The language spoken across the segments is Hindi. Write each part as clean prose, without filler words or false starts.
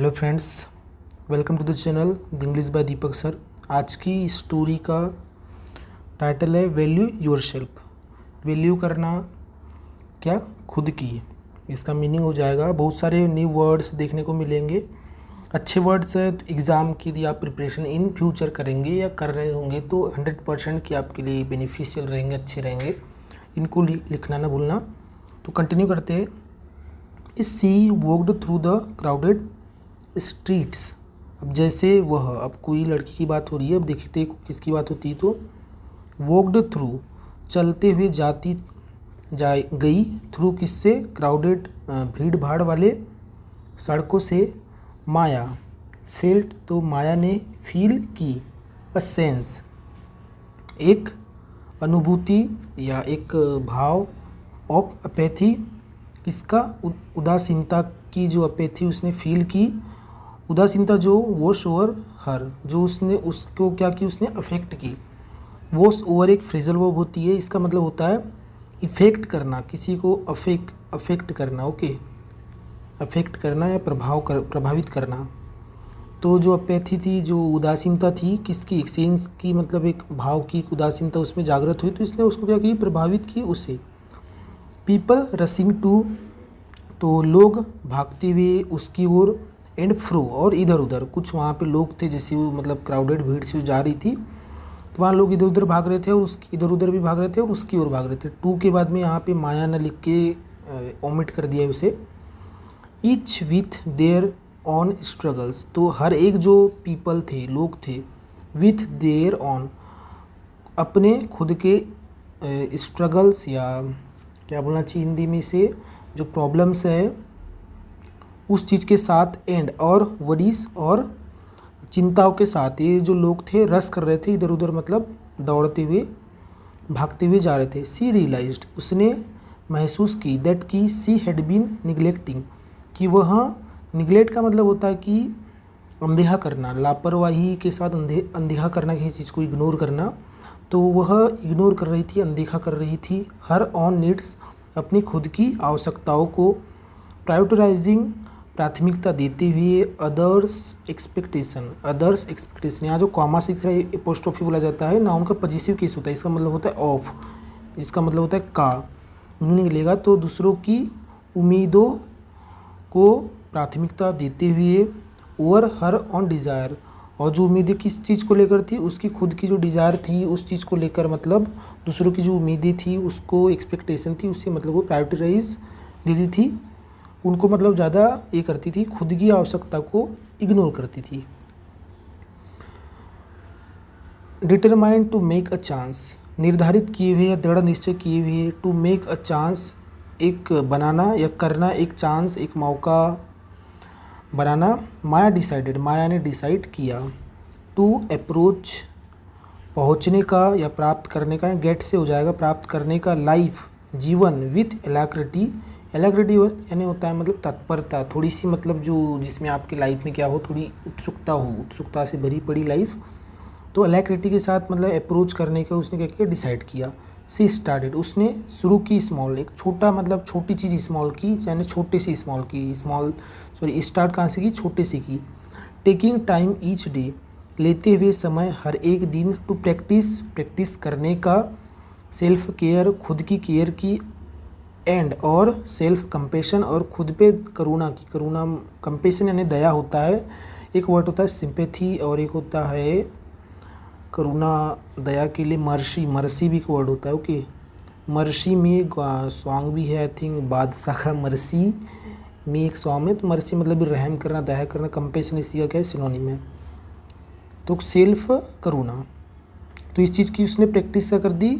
Hello friends, welcome to the channel the English by Deepak sir. आज की स्टोरी का टाइटल है वैल्यू योरसेल्फ। वैल्यू करना क्या? खुद की। इसका मीनिंग हो जाएगा, बहुत सारे न्यू वर्ड्स देखने को मिलेंगे। अच्छे वर्ड्स है तो एग्ज़ाम की यदि आप प्रिपरेशन इन फ्यूचर करेंगे या कर रहे होंगे तो 100% कि आपके लिए बेनिफिशियल रहेंगे, अच्छे रहेंगे। इनको लिखना ना भूलना। तो कंटिन्यू करते हैं। She walked through the crowded streets. अब जैसे वह, अब कोई लड़की की बात हो रही है, अब देखते किसकी बात होती है। तो वॉक्ड थ्रू, चलते हुए जाती गई, थ्रू किससे? क्राउडेड, भीड़ भाड़ वाले सड़कों से। माया फेल्ट, तो माया ने फील की। अ सेंस, एक अनुभूति या एक भाव। ऑफ अपैथी, किसका? उदासीनता की जो अपैथी उसने फील की। उदासीनता जो वॉश ओवर हर, जो उसने उसको क्या की, उसने अफेक्ट की। वॉश ओवर एक फ्रेजल वर्ब होती है, इसका मतलब होता है इफेक्ट करना, किसी को अफेक्ट करना। ओके, अफेक्ट करना या प्रभावित करना। तो जो अपैथी थी, जो उदासीनता थी, किसकी? एक सेंस की, मतलब एक भाव की एक उदासीनता उसमें जागृत हुई, तो इसने उसको क्या की? प्रभावित की उसे। पीपल रसिंग टू, तो लोग भागते हुए उसकी ओर। एंड फ्रो, और इधर उधर, कुछ वहाँ पे लोग थे, जैसे वो मतलब क्राउडेड भीड़ से जा रही थी, तो वहाँ लोग इधर उधर भाग रहे थे और उसकी इधर उधर भी भाग रहे थे और उसकी ओर भाग रहे थे। टू के बाद में यहाँ पे माया न लिख के ओमिट कर दिया है उसे। Each with their on struggles, तो हर एक जो पीपल थे, लोग थे, विथ देयर ऑन, अपने खुद के स्ट्रगल्स, या क्या बोलना चाहिए हिंदी में से, जो प्रॉब्लम्स है उस चीज़ के साथ। एंड, और वरीज, और चिंताओं के साथ। ये जो लोग थे रस कर रहे थे इधर उधर, मतलब दौड़ते हुए भागते हुए जा रहे थे। सी रियलाइज्ड, उसने महसूस की। दैट की सी हैड बीन निगलेक्टिंग, कि वह, निगलेक्ट का मतलब होता है कि अनदेखा करना, लापरवाही के साथ अनदेखा करना, किसी चीज़ को इग्नोर करना। तो वह इग्नोर कर रही थी, अनदेखा कर रही थी। हर ऑन नीड्स, अपनी खुद की आवश्यकताओं को। प्रायोरिटाइजिंग, प्राथमिकता देते हुए। अदर्स एक्सपेक्टेशन, यहाँ जो कॉमा से एपोस्ट्रोफी बोला जाता है, नाउन का पॉजिटिव केस होता है, इसका मतलब होता है ऑफ, इसका मतलब होता है का, मीनिंग लेगा। तो दूसरों की उम्मीदों को प्राथमिकता देते हुए। ओवर हर ऑन डिज़ायर, और जो उम्मीदें किस चीज़ को लेकर थी, उसकी खुद की जो डिज़ायर थी उस चीज़ को लेकर, मतलब दूसरों की जो उम्मीदें थी, उसको एक्सपेक्टेशन थी, उससे मतलब वो प्रायोरिटाइज देती थी उनको, मतलब ज़्यादा ये करती थी, खुद की आवश्यकता को इग्नोर करती थी। Determined to make a chance, निर्धारित किए हुए या दृढ़ निश्चय किए हुए। टू मेक अ चांस, एक बनाना या करना, एक चांस, एक मौका बनाना। माया डिसाइडेड, माया ने डिसाइड किया। टू अप्रोच, पहुँचने का या प्राप्त करने का, गेट से हो जाएगा प्राप्त करने का। लाइफ, जीवन। विथ एलाक्रिटी, एलाक्रिटी यानी होता है मतलब तत्परता, थोड़ी सी, मतलब जो जिसमें आपकी लाइफ में क्या हो, थोड़ी उत्सुकता हो, उत्सुकता से भरी पड़ी लाइफ। तो एलाक्रिटी के साथ मतलब अप्रोच करने का उसने क्या किया? डिसाइड किया। सी स्टार्टेड, उसने शुरू की। स्मॉल, एक छोटा, मतलब छोटी चीज़ स्मॉल की, यानी छोटे से स्मॉल की। स्टार्ट कहाँ से की? छोटे से की। टेकिंग टाइम ईच डे, लेते हुए समय हर एक दिन। टू प्रैक्टिस करने का। सेल्फ केयर, खुद की केयर की। एंड, और सेल्फ कंपेशन, और खुद पे करुणा की। करुणा, कंपेशन यानी दया होता है, एक वर्ड होता है सिंपैथी, और एक होता है करुणा, दया के लिए मर्सी भी एक वर्ड होता है। ओके, मर्सी में एक सॉन्ग भी है, आई थिंक बादशाह का मर्सी में एक सॉन्ग है। तो मर्सी मतलब रहम करना, दया करना। कंपेशन इसी का क्या है? सिनोनिम है। तो सेल्फ करुणा, तो इस चीज़ की उसने प्रैक्टिस कर दी,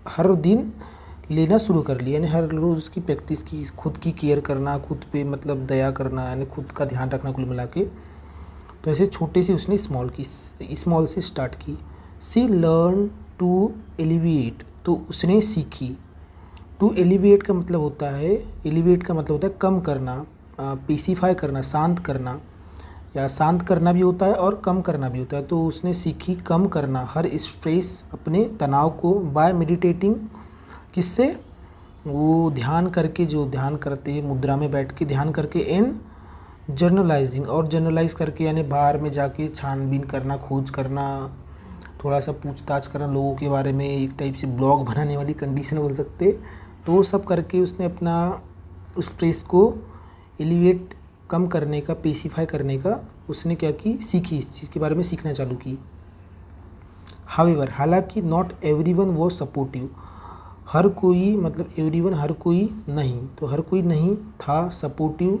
हर दिन लेना शुरू कर लिया, यानी हर रोज़ उसकी प्रैक्टिस की, खुद की केयर करना, खुद पे मतलब दया करना, यानी खुद का ध्यान रखना कुल मिला के। तो ऐसे छोटे से उसने स्मॉल से स्टार्ट की। सी लर्न टू एलिविएट, तो उसने सीखी। टू एलिविएट का मतलब होता है कम करना, पेसिफाई करना, शांत करना, या शांत करना भी होता है और कम करना भी होता है। तो उसने सीखी कम करना हर स्ट्रेस, अपने तनाव को। बाय मेडिटेटिंग, किससे? वो ध्यान करके, जो ध्यान करते हैं मुद्रा में बैठ के ध्यान करके। एंड जर्नलाइजिंग, और जर्नलाइज करके यानी बाहर में जाके छानबीन करना, खोज करना, थोड़ा सा पूछताछ करना लोगों के बारे में, एक टाइप से ब्लॉग बनाने वाली कंडीशन बोल सकते। तो वो सब करके उसने अपना उस स्ट्रेस को एलिवेट कम करने का, पेसिफाई करने का उसने क्या की, सीखी, इस चीज़ के बारे में सीखना चालू की। हाउएवर, हालांकि नॉट एवरीवन वाज सपोर्टिव, हर कोई मतलब एवरीवन हर कोई नहीं, तो हर कोई नहीं था सपोर्टिव,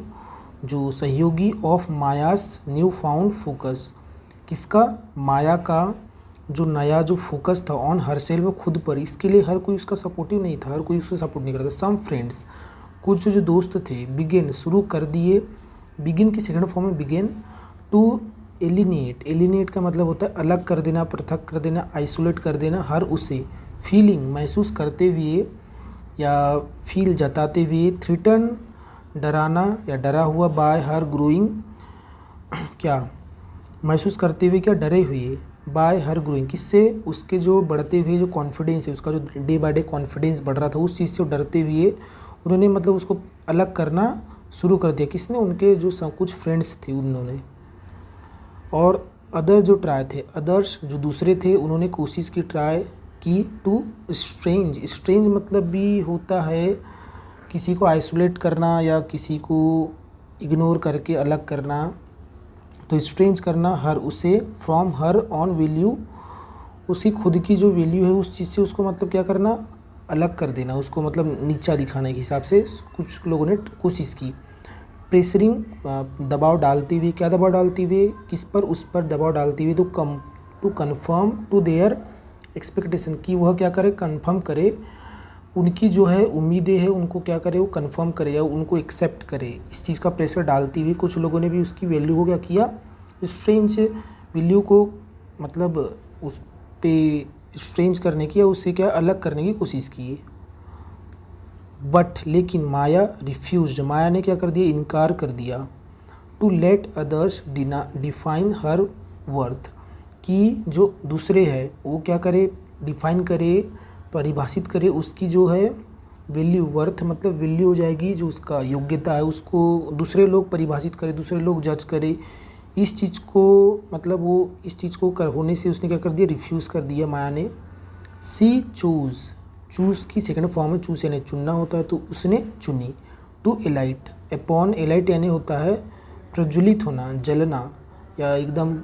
जो सहयोगी ऑफ मायास न्यू फाउंड फोकस, किसका, माया का जो नया जो फोकस था ऑन हर सेल्फ, खुद पर, इसके लिए हर कोई उसका सपोर्टिव नहीं था, हर कोई उसको सपोर्ट नहीं करता। सम फ्रेंड्स, कुछ जो दोस्त थे, बिगिन शुरू कर दिए, बिगिन की सेकंड फॉर्म में बिगिन, टू एलिनेट, एलिनेट का मतलब होता है अलग कर देना, पृथक कर देना, आइसोलेट कर देना, हर उसे, फीलिंग महसूस करते हुए या फील जताते हुए, थ्रिटन डराना या डरा हुआ, बाय हर ग्रोइंग, क्या महसूस करते हुए, क्या डरे हुए, बाय हर ग्रोइंग, किससे, उसके जो बढ़ते हुए जो कॉन्फिडेंस है, उसका जो डे बाय डे कॉन्फिडेंस बढ़ रहा था, उस चीज़ से डरते हुए उन्होंने मतलब उसको अलग करना शुरू कर दिया। किसने, उनके जो सब कुछ फ्रेंड्स थे उन्होंने। और अदर जो ट्राई थे, अदर्स जो दूसरे थे, उन्होंने कोशिश की, ट्राई की, टू स्ट्रेंज, स्ट्रेंज मतलब भी होता है किसी को आइसोलेट करना या किसी को इग्नोर करके अलग करना, तो स्ट्रेंज करना हर उसे, फ्रॉम हर ऑन वैल्यू, उसकी खुद की जो वैल्यू है उस चीज़ से उसको मतलब क्या करना, अलग कर देना, उसको मतलब नीचा दिखाने के हिसाब से कुछ लोगों ने कोशिश की। प्रेशरिंग, दबाव डालते हुए, क्या दबाव डालते हुए, किस पर, उस पर दबाव डालते हुए, to confirm to their expectation, की वह क्या करे, कन्फर्म करे, उनकी जो है उम्मीदें हैं उनको क्या करे, वो कन्फर्म करे या उनको एक्सेप्ट करे। इस चीज़ का प्रेशर डालती हुई कुछ लोगों ने भी उसकी वैल्यू को क्या किया, स्ट्रेंज वैल्यू को मतलब उस पे स्ट्रेंज करने की या उससे क्या अलग करने की कोशिश की। बट लेकिन माया रिफ्यूज्ड, माया ने क्या कर दिया, इनकार कर दिया, to let others define her worth, कि जो दूसरे है वो क्या करे, डिफाइन करे, परिभाषित करे उसकी जो है वैल्यू, वर्थ मतलब वैल्यू हो जाएगी, जो उसका योग्यता है उसको दूसरे लोग परिभाषित करे, दूसरे लोग जज करे, इस चीज़ को मतलब वो इस चीज़ को कर होने से उसने क्या कर दिया, रिफ्यूज़ कर दिया माया ने। सी चूज़, चूज़ की सेकंड फॉर्म में चूज़ यानी चुनना होता है, तो उसने चुनी। टू एलाइट, अपॉन एलाइट यानी होता है प्रज्वलित होना, जलना या एकदम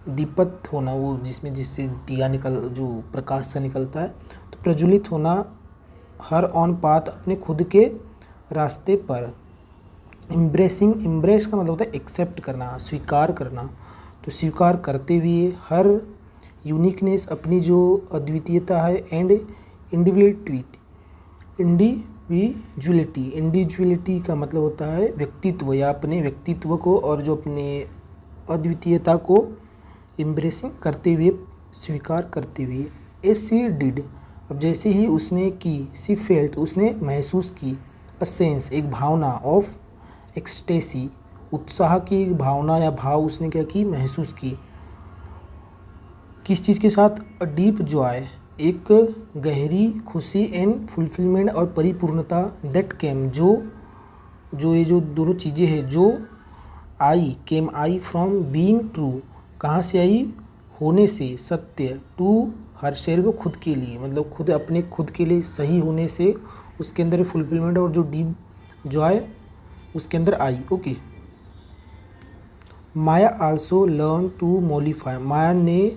दीपत होना, वो जिससे दिया जो प्रकाश से निकलता है, तो प्रज्वलित होना, हर ऑन पाथ अपने खुद के रास्ते पर। इम्ब्रेसिंग, इम्ब्रेस का मतलब होता है एक्सेप्ट करना, स्वीकार करना, तो स्वीकार करते हुए, हर यूनिकनेस अपनी जो अद्वितीयता है, एंड इंडिविजुअलिटी का मतलब होता है व्यक्तित्व या अपने व्यक्तित्व को, और जो अपने अद्वितीयता को इम्ब्रेसिंग करते हुए, स्वीकार करते हुए। एस सी डिड, अब जैसे ही उसने की, सी फेल्ट उसने महसूस की, अ सेंस एक भावना, ऑफ एक्सटेसी उत्साह की एक भावना या भाव उसने क्या की, महसूस की। किस चीज़ के साथ, अ डीप जॉय एक गहरी खुशी, एंड फुलफिलमेंट और परिपूर्णता, दैट केम ये जो दोनों चीज़ें हैं, जो आई फ्रॉम बीइंग ट्रू, कहाँ से आई, होने से, सत्य, टू हर सेल्फ खुद के लिए, मतलब खुद अपने खुद के लिए सही होने से उसके अंदर फुलफिलमेंट और जो डीप जॉय उसके अंदर आई। Okay, Maya also learn to modify, Maya ने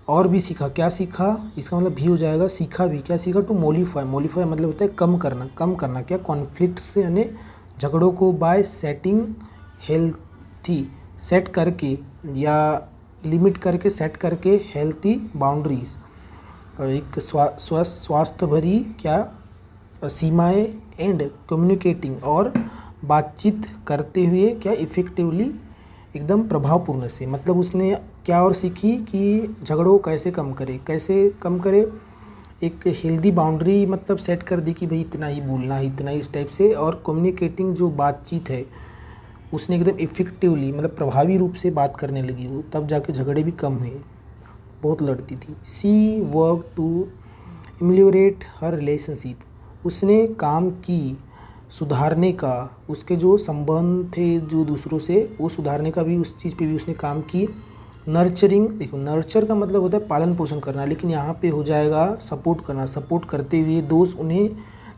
और भी सीखा, क्या सीखा, इसका मतलब भी हो जाएगा, सीखा भी, क्या सीखा, टू मॉडिफाई, मॉडिफाई मतलब होता है कम करना क्या, कॉन्फ्लिक्ट से यानी झगड़ों को, बाय सेटिंग हेल्थी, सेट करके या लिमिट करके, सेट करके हेल्थी बाउंड्रीज, एक स्वास्थ्य भरी क्या सीमाएं, एंड कम्युनिकेटिंग और बातचीत करते हुए क्या, इफ़ेक्टिवली एकदम प्रभावपूर्ण से, मतलब उसने क्या और सीखी कि झगड़ों कैसे कम करे, एक हेल्दी बाउंड्री मतलब सेट कर दी कि भाई इतना ही बोलना है, इतना ही, इस टाइप से, और कम्युनिकेटिंग जो बातचीत है उसने एकदम इफ़ेक्टिवली मतलब प्रभावी रूप से बात करने लगी वो, तब जाके झगड़े भी कम हुए, बहुत लड़ती थी। सी वर्क टू एमेलियोरेट हर रिलेशनशिप, उसने काम की सुधारने का, उसके जो संबंध थे जो दूसरों से वो सुधारने का भी, उस चीज़ पे भी उसने काम की। नर्चरिंग, देखो नर्चर का मतलब होता है पालन पोषण करना, लेकिन यहाँ पे हो जाएगा सपोर्ट करना, सपोर्ट करते हुए दोस्त उन्हें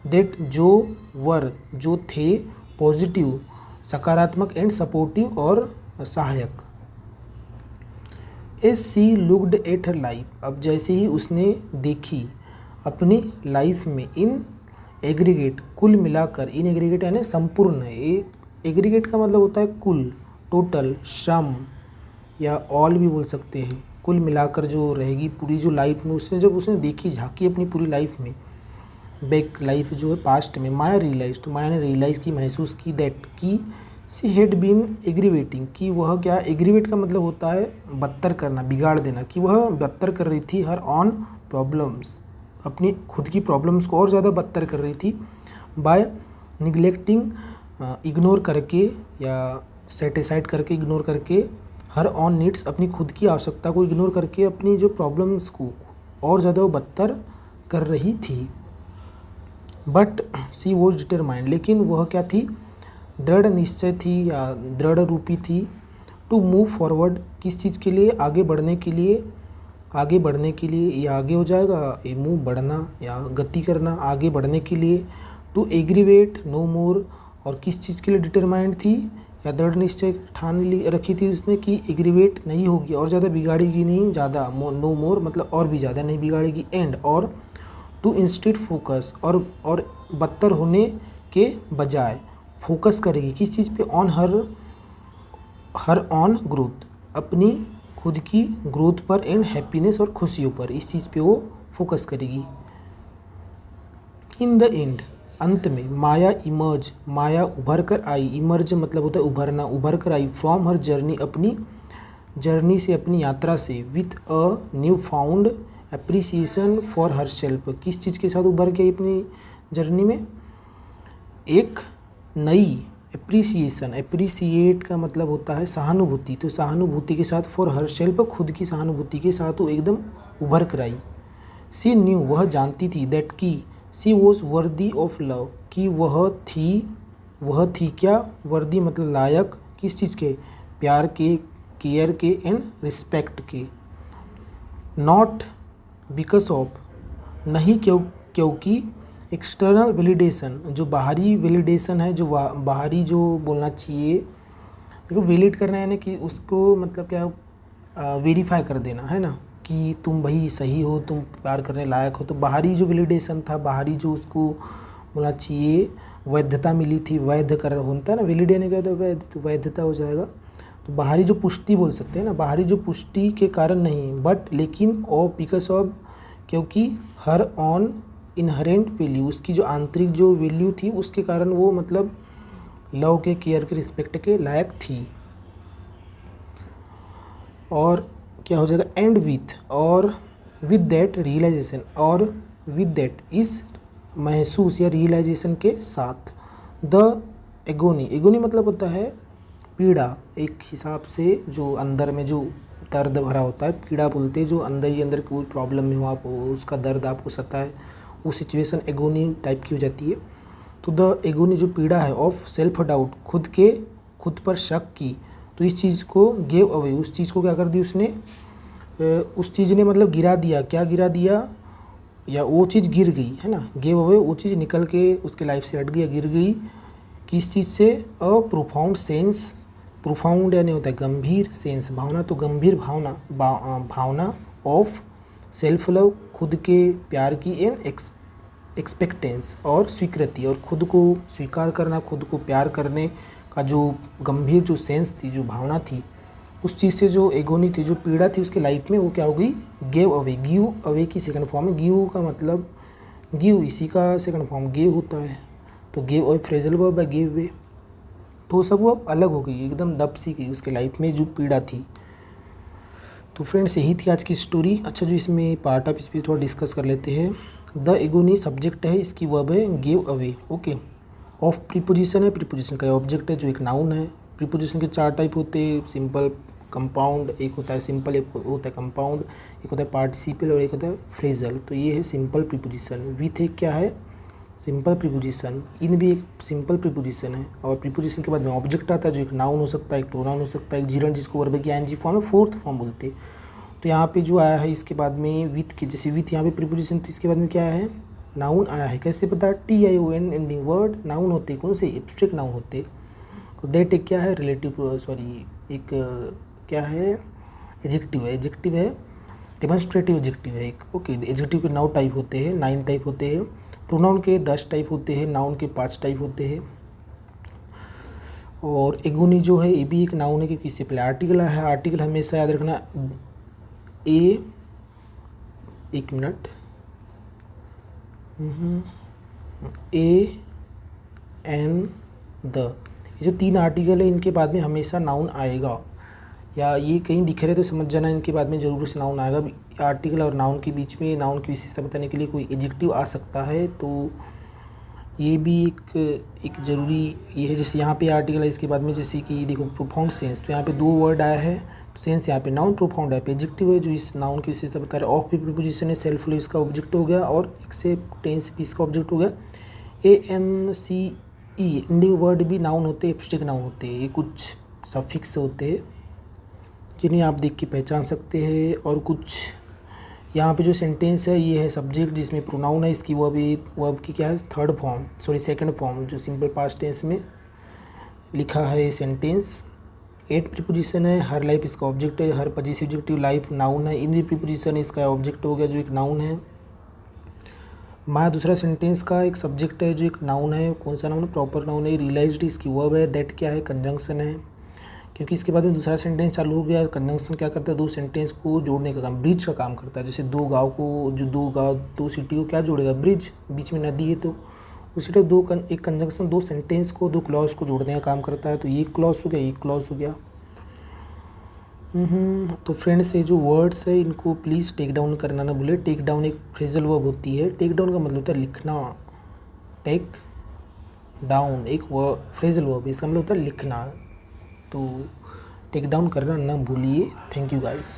डेट जो थे पॉजिटिव, सकारात्मक एंड सपोर्टिव और सहायक। As she looked at her life, अब जैसे ही उसने देखी अपनी लाइफ में, इन एग्रीगेट कुल मिलाकर, इन एग्रीगेट यानी संपूर्ण, एग्रीगेट का मतलब होता है कुल, टोटल, सम या ऑल भी बोल सकते हैं, कुल मिलाकर जो रहेगी पूरी जो लाइफ में, उसने जब उसने देखी झांकी अपनी पूरी लाइफ में, बैक लाइफ जो है पास्ट में, माया रियलाइज, तो माया ने रियलाइज़ की, महसूस की, दैट की सी हैड बीन एग्रीवेटिंग, कि वह क्या, एग्रीवेट का मतलब होता है बदतर करना, बिगाड़ देना, कि वह बदतर कर रही थी हर ऑन प्रॉब्लम्स, अपनी खुद की प्रॉब्लम्स को और ज़्यादा बदतर कर रही थी, बाय निगलेक्टिंग, इग्नोर करके या सेट असाइड करके, इग्नोर करके, हर ऑन नीड्स, अपनी खुद की आवश्यकता को इग्नोर करके अपनी जो प्रॉब्लम्स को और ज़्यादा वो बदतर कर रही थी। बट सी वॉज डिटरमाइंड, लेकिन वह क्या थी, दृढ़ निश्चय थी या दृढ़ रूपी थी, टू मूव फॉरवर्ड, किस चीज़ के लिए, आगे बढ़ने के लिए, आगे बढ़ने के लिए, ये आगे हो जाएगा, ये मूव बढ़ना या गति करना, आगे बढ़ने के लिए, टू एग्रीवेट नो मोर, और किस चीज़ के लिए डिटरमाइंड थी या दृढ़ निश्चय ठान रखी थी उसने कि एग्रीवेट नहीं होगी, और ज़्यादा बिगाड़ेगी नहीं, ज़्यादा नो मोर मतलब और भी ज़्यादा नहीं बिगाड़ेगी, एंड और टू इंस्टेड फोकस, और बदतर होने के बजाय फोकस करेगी किस चीज़ पे, ऑन हर ऑन ग्रोथ, अपनी खुद की ग्रोथ पर, एंड हैप्पीनेस और खुशियों पर, इस चीज़ पे वो फोकस करेगी। इन द एंड, अंत में, माया उभर कर आई, इमर्ज मतलब होता है उभरना, उभर कर आई, फ्रॉम हर जर्नी, अपनी जर्नी से, अपनी यात्रा से, with a new found appreciation for her self, किस चीज़ के साथ उभर के आई अपनी जर्नी में, एक नई एप्रिसिएशन, एप्रिसिएट का मतलब होता है सहानुभूति, तो सहानुभूति के साथ, फॉर हर सेल्फ, खुद की सहानुभूति के साथ वो एकदम उभर कर आई। सी न्यू, वह जानती थी, दैट की सी वॉज वर्दी ऑफ लव, कि वह थी क्या, वर्दी मतलब लायक, किस चीज़ के, प्यार के, केयर के एंड रिस्पेक्ट के। नॉट बिकॉज ऑफ, नहीं क्योंकि एक्सटर्नल वैलिडेशन, जो बाहरी वैलिडेशन है, जो बाहरी जो बोलना चाहिए, देखो वैलिड करना यानी कि उसको मतलब क्या, वेरीफाई कर देना है ना, कि तुम भाई सही हो, तुम प्यार करने लायक हो, तो बाहरी जो वैलिडेशन था, बाहरी जो उसको बोलना चाहिए वैधता मिली थी, वैध कर होता है ना, वैलिड यानी क्या होता है, तो वैधता हो जाएगा, तो बाहरी जो पुष्टि बोल सकते हैं ना, बाहरी जो पुष्टि के कारण नहीं, बट लेकिन और बिकॉज ऑफ, क्योंकि हर ऑन इनहेरेंट वैल्यू, उसकी जो आंतरिक जो वैल्यू थी उसके कारण वो मतलब लव के, केयर के, रिस्पेक्ट के लायक थी। और क्या हो जाएगा, एंड विथ, और विद दैट रियलाइजेशन, और विद दैट इस महसूस या रियलाइजेशन के साथ, द एगोनी मतलब होता है पीड़ा, एक हिसाब से जो अंदर में जो दर्द भरा होता है, पीड़ा बोलते हैं, जो अंदर ही अंदर कोई प्रॉब्लम में हो आप, उसका दर्द आपको सताए, वो सिचुएशन एगोनी टाइप की हो जाती है। तो द एगोनी जो पीड़ा है, ऑफ सेल्फ डाउट, खुद पर शक की, तो इस चीज़ को गेव अवे, उस चीज़ को क्या कर दी उसने, उस चीज़ ने मतलब गिरा दिया, क्या गिरा दिया, या वो चीज़ गिर गई है ना, गेव अवे, वो चीज़ निकल के उसके लाइफ से हट गई, गिर गई, किस चीज़ से, अ प्रोफाउंड सेंस, प्रोफाउंड यानी होता है गंभीर, सेंस भावना, तो गंभीर भावना ऑफ सेल्फ लव, खुद के प्यार की, एंड एक्सपेक्टेंस और स्वीकृति, और खुद को स्वीकार करना, खुद को प्यार करने का जो गंभीर जो सेंस थी, जो भावना थी, उस चीज़ से जो एगोनी थी, जो पीड़ा थी उसके लाइफ में, वो क्या हो गई, गिव अवे की सेकंड फॉर्म है। गिव का मतलब, गिव इसी का सेकंड फॉर्म गिव होता है, तो गिव अवे फ्रेजल वर्ब है, गिव वे, तो सब वो अलग हो गई, एकदम दब सी गई उसके लाइफ में जो पीड़ा थी। तो फ्रेंड्स यही थी आज की स्टोरी। अच्छा, जो इसमें पार्ट ऑफ स्पीच थोड़ा डिस्कस कर लेते हैं। द एगोनी सब्जेक्ट है, इसकी वर्ब है give away, okay. Of preposition है, प्रीपोजिशन का ऑब्जेक्ट है जो एक नाउन है। प्रीपोजिशन के 4 टाइप होते हैं, सिंपल, कंपाउंड, एक होता है सिंपल, एक होता है कंपाउंड, एक होता है पार्टिसिपल और एक होता है फ्रेजल। तो ये है सिंपल प्रीपोजिशन। विथ एक क्या है, सिंपल प्रीपोजिशन, इन भी एक सिंपल प्रीपोजिशन है, और प्रीपोजिशन के बाद में ऑब्जेक्ट आता है जो एक नाउन हो सकता है, एक प्रोनाउन हो सकता है, एक जीरन जिसको वर्ब की आईएनजी फॉर्म है, फोर्थ फॉर्म बोलते हैं। तो यहाँ पे जो आया है इसके बाद में विथ के, जैसे विथ यहाँ पे प्रीपोजिशन, तो इसके बाद में क्या है, नाउन आया है। कैसे पता है, TION एंडिंग वर्ड नाउन होते हैं, कौन से, एब्स्ट्रैक्ट नाउन होते हैं। और दैट एक क्या है, रिलेटिव, सॉरी एक क्या है, एडजेक्टिव है, एडजेक्टिव है, डेमोन्स्ट्रेटिव एडजेक्टिव है एक। ओके, एडजेक्टिव के 9 टाइप होते हैं, 9 टाइप होते हैं, प्रोनाउन के 10 टाइप होते हैं, नाउन के 5 टाइप होते हैं। और एगोनी जो है ये भी एक नाउन है, क्योंकि इससे पहले आर्टिकल है। आर्टिकल हमेशा याद रखना, एक मिनट, एन द, ये जो 3 आर्टिकल है इनके बाद में हमेशा नाउन आएगा, या ये कहीं दिख रहे तो समझ जाना इनके बाद में ज़रूर से नाउन आएगा। आर्टिकल और नाउन के बीच में नाउन की विशेषता बताने के लिए कोई एडजेक्टिव आ सकता है, तो ये भी एक ज़रूरी ये है। जैसे यहाँ पे आर्टिकल है, इसके बाद में जैसे कि देखो प्रोफाउंड सेंस, तो यहाँ पे 2 वर्ड आया है, तो सेंस यहाँ पे नाउन, प्रोफाउंड है पे एडजेक्टिव है जो इस नाउन की विशेषता बता रहा है। ऑफ भी प्रीपोजिशन है, सेल्फली इसका ऑब्जेक्ट हो गया, और एक्सेप्टेंस भी इसका ऑब्जेक्ट हो गया। ANCE एंडिंग वर्ड भी नाउन होते हैं, एब्स्ट्रैक्ट नाउन होते हैं, ये कुछ सफिक्स होते हैं जिन्हें आप देख के पहचान सकते हैं। और कुछ यहाँ पे जो सेंटेंस है ये है सब्जेक्ट जिसमें प्रोनाउन है, इसकी वर्ब की क्या है, सेकंड फॉर्म जो सिंपल पास्ट टेंस में लिखा है सेंटेंस। 8 प्रीपोजिशन है, हर लाइफ इसका ऑब्जेक्ट है, हर पॉजिटिव एडजेक्टिव लाइफ नाउन है, इन भी प्रीपोजिशन इसका ऑब्जेक्ट हो गया जो एक नाउन है। माया दूसरा सेंटेंस का एक सब्जेक्ट है जो एक नाउन है, कौन सा नाउन है, प्रॉपर नाउन है। रियलाइज्ड इसकी वर्ब है, दैट क्या है, कंजंक्शन है, क्योंकि इसके बाद में दूसरा सेंटेंस चालू हो गया। कंजंक्शन क्या करता है, 2 सेंटेंस को जोड़ने का काम, ब्रिज का काम करता है। जैसे 2 गाँव को, जो 2 सिटी को क्या जोड़ेगा, ब्रिज, बीच में नदी है, तो उसी टाइप एक कंजंक्शन 2 सेंटेंस को, 2 क्लॉज को जोड़ने का काम करता है। तो ये क्लॉज हो गया, ये क्लॉज हो गया। तो फ्रेंड्स, ये जो वर्ड्स है इनको प्लीज़ टेक डाउन करना ना भूले। टेक डाउन एक फ्रेजल वर्ब होती है, टेक डाउन का मतलब होता है लिखना, टेक डाउन एक फ्रेजल वर्ब, इसका मतलब होता है लिखना, तो टेक डाउन करना ना भूलिए। Thank you guys.